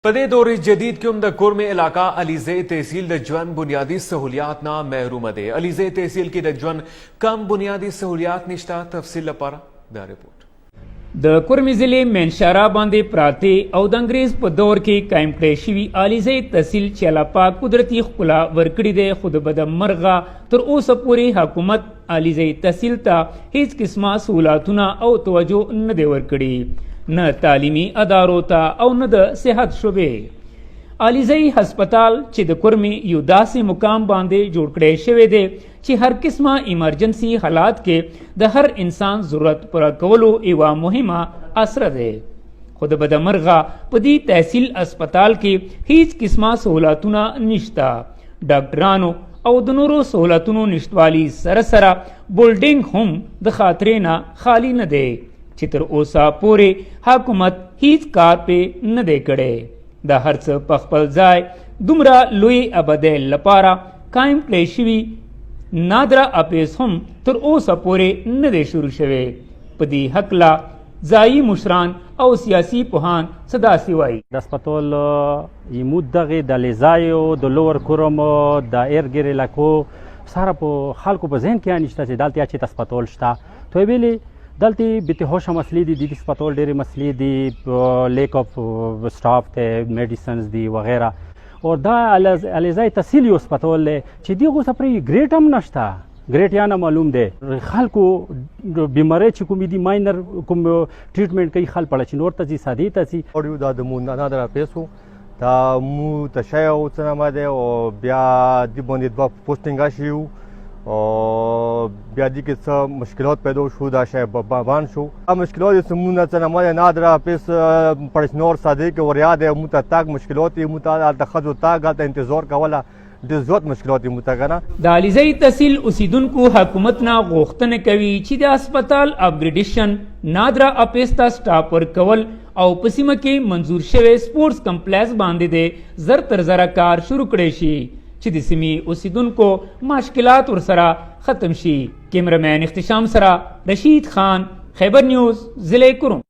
पदे दौर जदीद के उमदा कुर में इलाका अलीजे तहसील दजवन बुनियादी सहूलियात ना महरूम दे अलीजे तहसील की दजवन कम बुनियादी सहूलियात निश्ता तफसील लपारा द रिपोर्ट د कुर्मी ضلع منشارا باندې پراته او د انګریز په دور کې قائم کړی شوی الیزی تحصیل چې الله پاک قدرتی خپلا ورکړي دی خود بد مرغه تر اوسه پورې حکومت الیزی تحصیل ته هیڅ قسمه سہولتونه او توجه نه دی ورکړي نه تعلیمی ادارو ته او نه د صحت شوبې الیزی هسپتال چې د کورمی یو داسې مقام باندې جوړ کړی شوی دی چې هر قسمه ایمرجنسی حالات کې د هر انسان ضرورت پوره کولو یوه مهمه اثر دی خود به د مرغه په دې تحصیل اسپتال کې هیڅ قسمه سہولتونه نشته ډاکټرانو او د نورو سہولتونو نشتوالي سره سره بولډینګ هم د خاطرې نه خالی نه دی چې تر اوسه پورې حکومت هیڅ کار پې نه دی کړی د هر څه په خپل ځای دومره لوی ابدیل لپاره قایم کړی شوي نادره اپیس هم تر اوسه پورې نه دی شروع شوی په دې هکله ځایي مشران او سیاسي پوهان څه داسې وایي د اسپتال یمود دغې د لیزایو د لور کورم د ایرګیر علاقو سره په خلکو په ذهن کې نشته چې دلته چې اسپتال شته تو ویلې دلته بېتهوشه مسلې دي د اسپتال ډېرې مسلې دي لیک اف سټاف ته میډیسنز دي وغیره اور دا الیزای تحصیل یو اسپتال دی چې دغو څه پرې ګریټ هم نشته ګریټ یا نه معلوم دی خلکو بیماری چې کومې دي ماینر کوم ټریټمنټ کوي خلک پړه چې نور ته ځي سادې ته ځي اوريو دا د مو نادره پیسو دا مو تشایع او څه نه ده او بیا د باندې دوه پوسټینګ شیو او بیا دې کې څه مشکلات پیدا شو دا شی بان شو مشکلات سمونه څه نه نادره پیس پرسنور ساده کې وریا ده مو ته تاګ مشکلات مو ته د خځو تاګ ته انتظار کوله د زوت مشکلات مو ته کنه د الیزی تحصیل اوسیدونکو حکومت نه غوښتنه کوي چې د هسپتال اپګریډیشن نادره اپیستا سټاپ ورکول او په سیمه کې منظور شوی سپورټس کمپلیکس باندې د زر تر زره کار شروع کړی شي چې د سیمې اوسیدونکو مشکلات ورسره ختم شي کیمرمین اختشام سره رشید خان خیبر نیوز ضلع کوروم